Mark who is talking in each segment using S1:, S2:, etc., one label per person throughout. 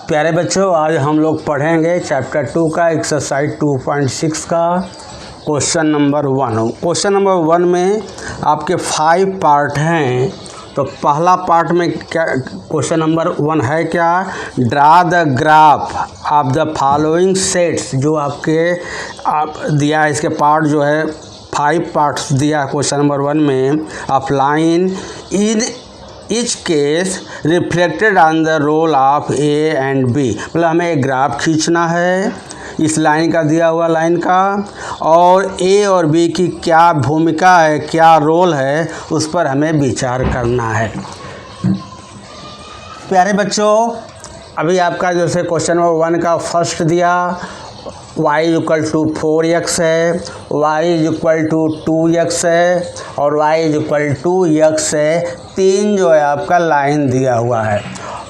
S1: प्यारे बच्चों, आज हम लोग पढ़ेंगे चैप्टर 2 का एक्सरसाइज 2.6 का क्वेश्चन नंबर 1। क्वेश्चन नंबर 1 में आपके 5 पार्ट हैं। तो पहला पार्ट में क्या क्वेश्चन नंबर 1 है, क्या draw the graph of the following sets. जो आपके दिया है, इसके पार्ट जो है 5 पार्ट्स दिया है क्वेश्चन नंबर 1 में। Of line in each case reflected on the roll of A and B। मतलब हमें एक ग्राफ खींचना है इस लाइन का, दिया हुआ लाइन का, और A और B की क्या भूमिका है, क्या रोल है, उस पर हमें विचार करना है। प्यारे बच्चों, अभी आपका जैसे क्वेश्चन नंबर 1 का फर्स्ट दिया y इक्वल टू 4x है, y इक्वल टू 2x है और y इक्वल टू x है। 3 जो है आपका लाइन दिया हुआ है।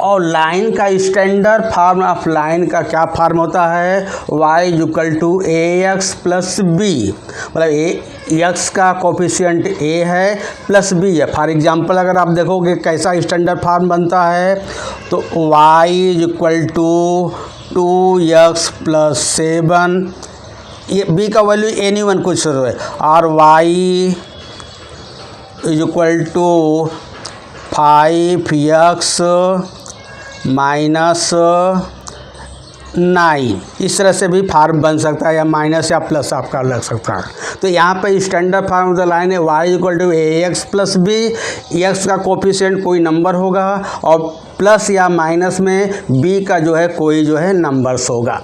S1: और लाइन का स्टैंडर्ड फॉर्म ऑफ लाइन का क्या फॉर्म होता है, y equal to ax plus b. मतलब x का कोफिशिएंट a है प्लस b है। फॉर एग्जांपल अगर आप देखोगे कैसा स्टैंडर्ड फॉर्म बनता है, तो y equal to 2x plus 7, ये b का वैल्यू एनी वन कुछ है, और y is equal to 5x minus 9। इस तरह से भी फार्म बन सकता है, या माइनस या प्लस आपका लग सकता है। तो यहाँ पे standard form of the line है y equal to ax plus b। x का कोफिशिएंट कोई नंबर होगा और प्लस या माइनस में b का जो है कोई जो है नंबर्स होगा।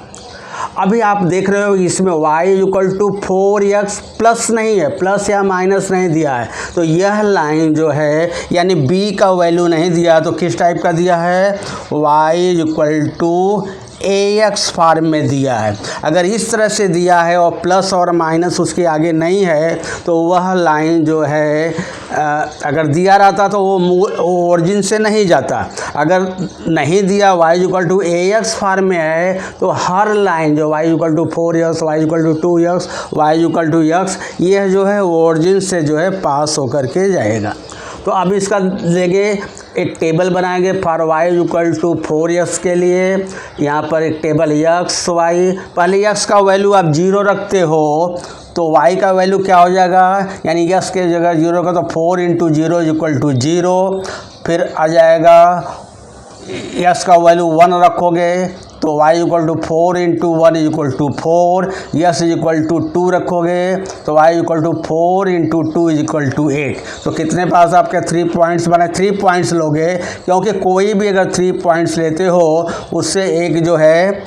S1: अभी आप देख रहे हो इसमें y equal to 4x plus नहीं है, प्लस या माइनस नहीं दिया है। तो यह लाइन जो है यानी b का वैल्यू नहीं दिया, तो किस टाइप का दिया है, y equal to ax form में दिया है। अगर इस तरह से दिया है और प्लस और माइनस उसके आगे नहीं है, तो वह लाइन जो है अगर दिया रहता तो वो ओरिजिन से नहीं जाता। अगर नहीं दिया y equal to ax form में है, तो हर लाइन जो y equal to 4x, y equal to 2x, y equal to x, यह जो है ओरिजिन से जो है पास होकर के जाएगा। तो अब इसका लेंगे एक टेबल बनाएंगे for y equal to 4x के लिए। यहाँ पर एक टेबल x y, पहले x का वैल्यू आप 0 रखते हो तो y का वैल्यू क्या हो जाएगा, यानी x के जगह 0 का, तो 4 इंटू 0 इक्वल टू 0। फिर आ जाएगा x का वैल्यू 1 रखोगे तो y equal to 4 into 1 equal to 4। Yes equal to 2 रखोगे तो y equal to 4 into 2 equal to 8। तो कितने पास आपके 3 पॉइंट्स बने, 3 पॉइंट्स लोगे, क्योंकि कोई भी अगर 3 पॉइंट्स लेते हो उससे एक जो है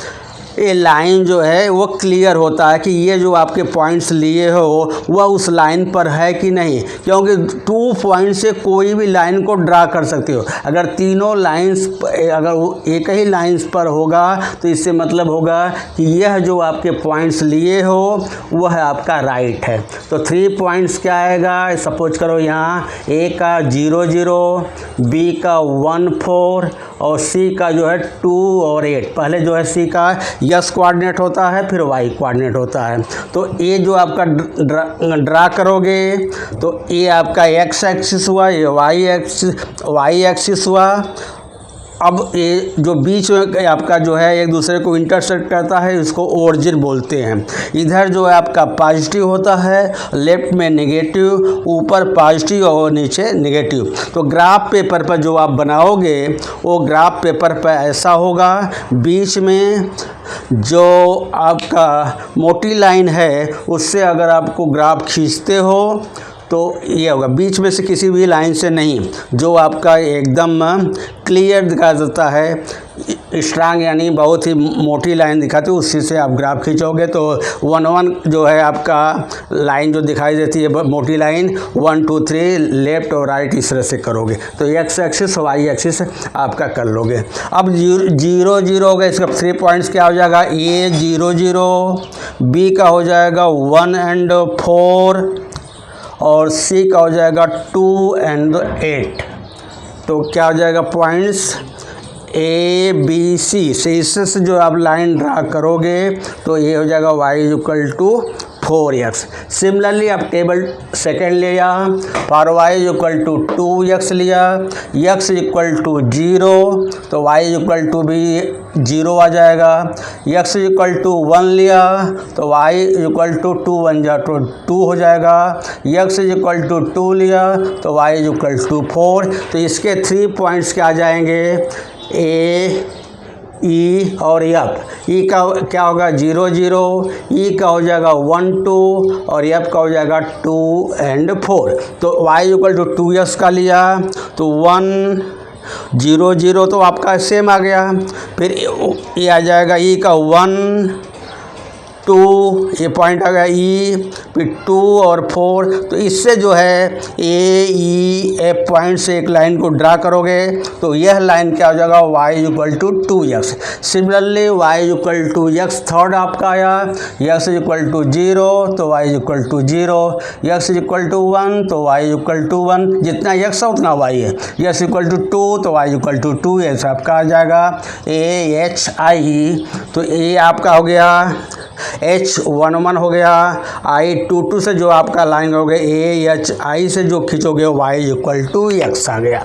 S1: ये लाइन जो है वो क्लियर होता है कि ये जो आपके पॉइंट्स लिए हो वह उस लाइन पर है कि नहीं, क्योंकि 2 पॉइंट से कोई भी लाइन को ड्रा कर सकते हो। अगर तीनों लाइंस अगर एक ही लाइंस पर होगा तो इससे मतलब होगा कि यह जो आपके पॉइंट्स लिए हो वह आपका राइट है। तो 3 पॉइंट्स क्या आएगा, सपोज करो यहाँ a का 0 0, b का 1 4 और c का जो है 2 और 8। पहले जो है c का यस कोऑर्डिनेट होता है, फिर वाई कोऑर्डिनेट होता है। तो ये जो आपका ड्रा करोगे तो ये आपका एक्स एक्सिस हुआ, ये वाई एक्सिस हुआ। अब ये जो बीच में आपका जो है एक दूसरे को इंटरसेक्ट करता है, इसको ओरिजिन बोलते हैं। इधर जो है आपका पॉजिटिव होता है, लेफ्ट में नेगेटिव, ऊपर पॉजिटिव और नीचे नेगेटिव। तो ग्राफ पेपर पर जो आप बनाओगे वो ग्राफ पेपर पर ऐसा होगा, बीच में जो आपका मोटी लाइन है उससे अगर आपको ग्राफ खींचते हो तो ये होगा, बीच में से किसी भी लाइन से नहीं, जो आपका एकदम क्लियर दिखा देता है, स्ट्रांग यानी बहुत ही मोटी लाइन दिखाती है, उसी से आप ग्राफ खींचोगे तो 1 1 जो है आपका लाइन जो दिखाई देती है मोटी लाइन, 1 2 3 लेफ्ट और राइट इस तरह से करोगे तो एक्स एक्सिस वाई एक्सिस आपका कर लोगे। अब 0 0 होगा, इसका 3 पॉइंट्स क्या हो जाएगा, a 0 0, b का हो जाएगा 1 and 4 और c का हो जाएगा 2 and 8। तो क्या हो जाएगा पॉइंट्स ए बी सी से, इससे जो आप लाइन ड्रा करोगे तो ये हो जाएगा y equal to 4x। Similarly अब टेबल सेकेंड लिया, for y equal to 2x लिया, x इक्वल टू 0 तो y इक्वल टू भी 0 आ जाएगा, x इक्वल टू 1 लिया तो y इक्वल टू 2 1 जा तो 2 हो जाएगा, x इक्वल टू 2 लिया तो y इक्वल टू 4। तो इसके 3 पॉइंट्स क्या आ जाएंगे, ए, ई और एफ। ई का क्या होगा 0 0, ई का हो जाएगा 1 2 और एफ का हो जाएगा 2 and 4। तो y इक्वल टू 2x का लिया तो 1 0 0 तो आपका सेम आ गया, फिर ये आ जाएगा ई का 1 2, ये पॉइंट आ गया ई, फिर 2 और 4। तो इससे जो है ए ई एफ पॉइंट से एक लाइन को ड्रा करोगे तो यह लाइन क्या हो जाएगा y equal to 2x। Similarly y equal to x third आपका आया, x इक्वल टू 0 तो y equal to 0, x equal to 1 तो y इक्वल टू 1, जितना x है उतना y है, x इक्वल टू 2 तो y इक्वल टू 2, ऐसा आपका आ जाएगा ए एच आई। तो ये आपका हो गया H11 हो गया, I22 से जो आपका लाइन हो गया AHI से जो खींचोगे y इक्वल टू x आ गया।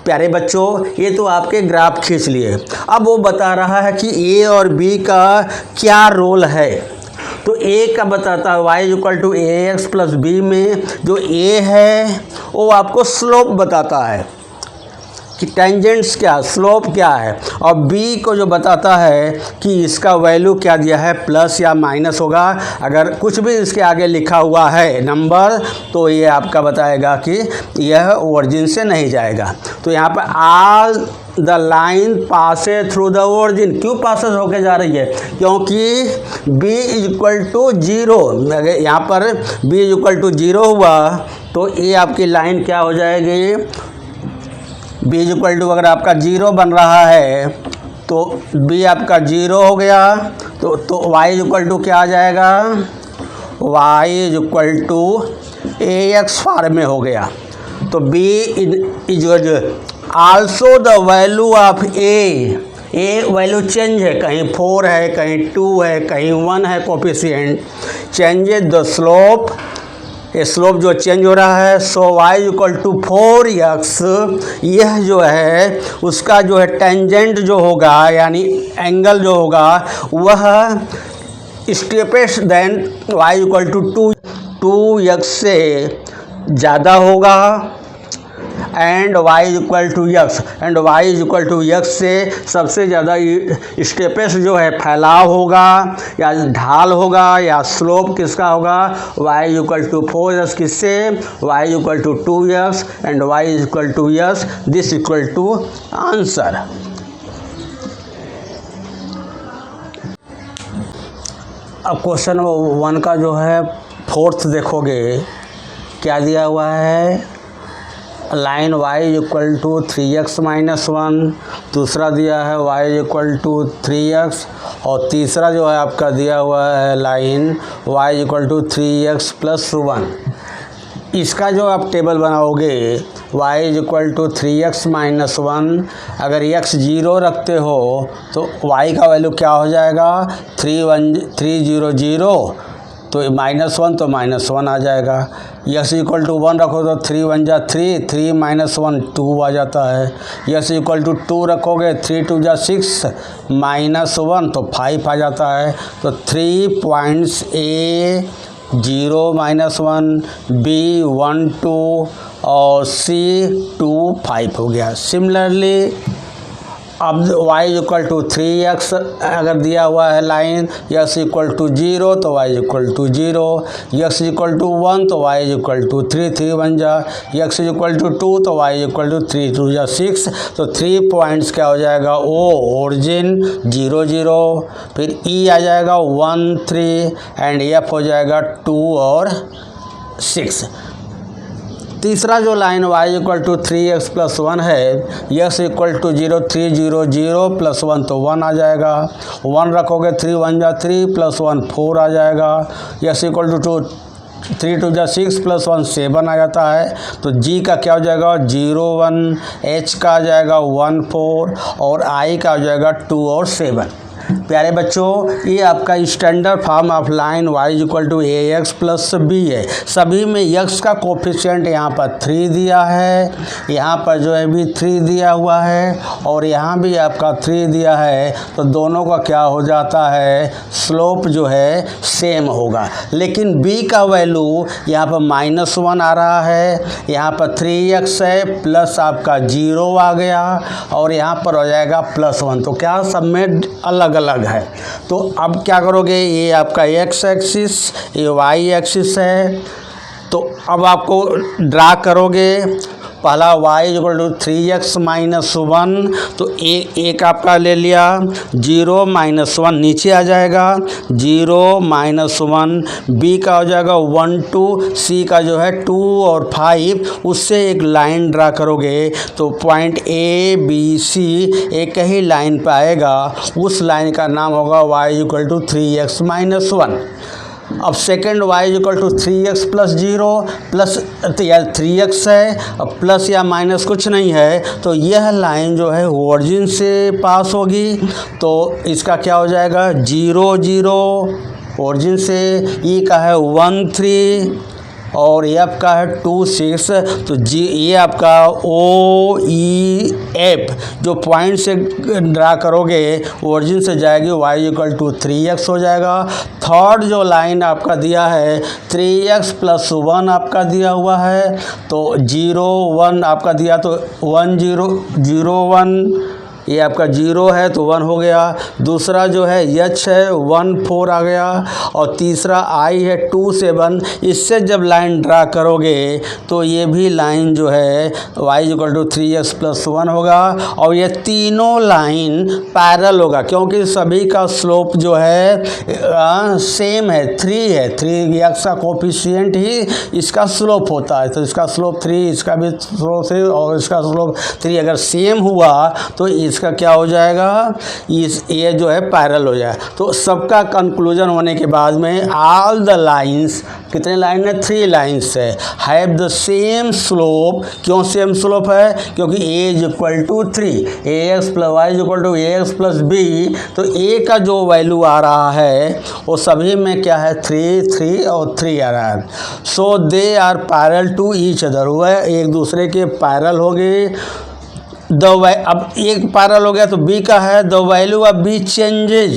S1: प्यारे बच्चों ये तो आपके ग्राफ खींच लिए, अब वो बता रहा है कि A और B का क्या रोल है। तो A का बताता है y equal to AX plus B में जो A है वो आपको स्लोप बताता है कि टेंजेंट्स क्या, स्लोप क्या है, और b को जो बताता है कि इसका वैल्यू क्या दिया है, प्लस या माइनस होगा। अगर कुछ भी इसके आगे लिखा हुआ है नंबर तो ये आपका बताएगा कि यह ओरिजिन से नहीं जाएगा। तो यहाँ पर ऑल द लाइन पासे थ्रू द ओरिजिन, क्यों पासेस होके जा रही है, क्योंकि b इक्वल टू 0, यहाँ पर b इक्वल टू 0 हुआ तो ये आपकी लाइन क्या हो जाएगी, b इक्वल टू अगर आपका 0 बन रहा है तो b आपका 0 हो गया तो y इक्वल टू क्या आ जाएगा, y equal to ax form में हो गया। तो b is also the value of a value change है, कहीं 4 है, कहीं 2 है, कहीं 1 है कोफिशिएंट, चेंजेस द स्लोप, ये स्लोप जो चेंज हो रहा है। सो y इक्वल टू 4x, यह जो है उसका जो है टेंजेंट जो होगा यानी एंगल जो होगा वह steepest then y equal to 2x से ज़्यादा होगा and y equal to x, and y equal to x से सबसे ज़्यादा स्टेपेस जो है फैलाव होगा या ढाल होगा या स्लोप किसका होगा, y इक्वल टू 4x किससे, y equal to 2x and y equal to x, this equal to answer. अब क्वेश्चन 1 का जो है फोर्थ देखोगे क्या दिया हुआ है, line y equal to 3x minus 1, दूसरा दिया है y इक्वल टू 3x और तीसरा जो है आपका दिया हुआ है line y equal to 3x plus 1। इसका जो आप टेबल बनाओगे y equal to 3x minus 1, अगर x 0 रखते हो तो y का वैल्यू क्या हो जाएगा 3 0 तो -1 तो -1 आ जाएगा। x इक्वल टू 1 रखो तो 3 1 जा 3, 3 माइनस 1 2 आ जाता है। x इक्वल टू 2 रखोगे 3 2 जा 6, -1 तो 5 आ जाता है। तो 3 पॉइंट्स A 0 -1, B 1 2 और C 2 5 हो गया। सिमिलरली अब y इक्वल टू 3x अगर दिया हुआ है लाइन, x इक्वल टू 0 तो y equal to 0, x equal to 1 तो y इक्वल टू 3, 3 बन जा, x इक्वल टू 2 तो y इक्वल टू 3 2 जा 6। तो 3 पॉइंट्स क्या हो जाएगा, ओ ओरिजिन 0 0, फिर E आ जाएगा 1 3 एंड F हो जाएगा 2 और 6। तीसरा जो line y equal to 3x plus 1 है, x इक्वल टू 0 3 0 0 प्लस 1 तो 1 आ जाएगा, 1 रखोगे 3 1 जा 3 प्लस 1 4 आ जाएगा, x इक्वल टू 3 2 जा 6 प्लस 1 7 आ जाता है। तो g का क्या हो जाएगा 0 1, h का आ जाएगा 1 4 और i का हो जाएगा 2 और 7। प्यारे बच्चों, ये आपका standard form of line y equal to a x plus b है। सभी में x का कोफिशिएंट यहाँ पर 3 दिया है, यहाँ पर जो है भी 3 दिया हुआ है और यहाँ भी आपका 3 दिया है। तो दोनों का क्या हो जाता है, स्लोप जो है सेम होगा। लेकिन b का वैल्यू यहाँ पर -1 आ रहा है, यहाँ पर 3x है प्लस आपका 0 आ गया और यहाँ पर हो जाएगा +1। तो क्या सब में अलग अलग है। तो अब क्या करोगे, ये आपका x एक्सिस, ये y एक्सिस है। तो अब आपको ड्रा करोगे, पहला y equal to 3x minus 1, तो एक आपका ले लिया, 0 -1 नीचे आ जाएगा, 0 -1, b का हो जाएगा 1 2, c का जो है 2 और 5, उससे एक लाइन ड्रा करोगे तो पॉइंट a b c एक ही लाइन पे आएगा। उस लाइन का नाम होगा y equal to 3x minus 1। अब second y equal to 3x plus 0 plus या 3x है, अब प्लस या माइनस कुछ नहीं है। तो यह लाइन जो है ओरिजिन से पास होगी, तो इसका क्या हो जाएगा 0 0 ओरिजिन से, e का है 1 3 और f का है 2 6। तो ये आपका o e f जो पॉइंट से ड्रा करोगे ओरिजिन से जाएगी, y इक्वल टू 3x हो जाएगा। थर्ड जो लाइन आपका दिया है 3x प्लस 1 आपका दिया हुआ है, तो 0 1 आपका दिया, तो 1 0 0 1, ये आपका 0 है तो 1 हो गया। दूसरा जो है h है 1 4 आ गया और तीसरा i है 2 7। इससे जब लाइन ड्रा करोगे तो ये भी लाइन जो है y equal to 3x plus 1 होगा और ये तीनों लाइन पैरेलल होगा, क्योंकि सभी का स्लोप जो है सेम है, 3 है। 3 x का कोफिशिएंट ही इसका स्लोप होता है, तो इसका स्लोप 3, इसका भी स्लोप 3 और इसका स्लोप 3 अगर सेम हुआ तो इसका क्या हो जाएगा, ये जो है पैरेलल हो जाए। तो सबका कंक्लूजन होने के बाद में ऑल द लाइंस, कितने लाइन है 3 लाइंस है, हैव द सेम स्लोप। क्यों सेम स्लोप है, क्योंकि a is equal to 3, ax plus y equal to ax plus b। तो a का जो वैल्यू आ रहा है वो सभी में क्या है 3 3 और 3 आ रहा है। So they are parallel to each other, वह एक दूसरे के पैरेलल हो गए। अब एक पैरेलल हो गया तो b का है the value of b changes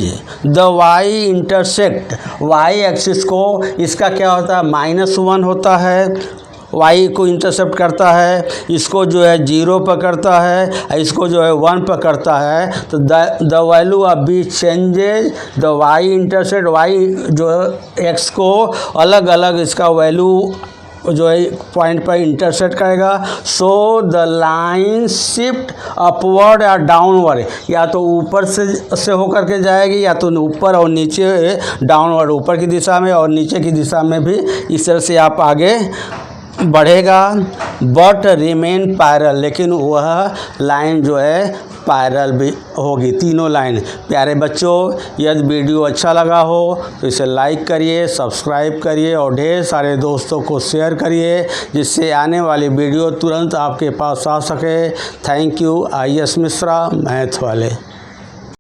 S1: the y intersect y axis को, इसका क्या होता है -1 होता है, y को इंटरसेप्ट करता है, इसको जो है 0 पकड़ता है, इसको जो है 1 पकड़ता है। तो the value of b changes the y intercept, y जो x को अलग अलग इसका वैल्यू जो है पॉइंट पर इंटरसेक्ट करेगा। So the line shift upward या डाउनवर्ड, या तो ऊपर से होकर के जाएगी या तो ऊपर और नीचे डाउनवर्ड, ऊपर की दिशा में और नीचे की दिशा में भी इस तरह से आप आगे बढ़ेगा। बट रिमेन पैरेलल, लेकिन वह लाइन जो है पैरेलल भी होगी, तीनों लाइन। प्यारे बच्चों, यदि वीडियो अच्छा लगा हो तो इसे लाइक करिए, सब्सक्राइब करिए और ढेर सारे दोस्तों को शेयर करिए, जिससे आने वाली वीडियो तुरंत आपके पास आ सके। Thank you. IS Mishra, math वाले।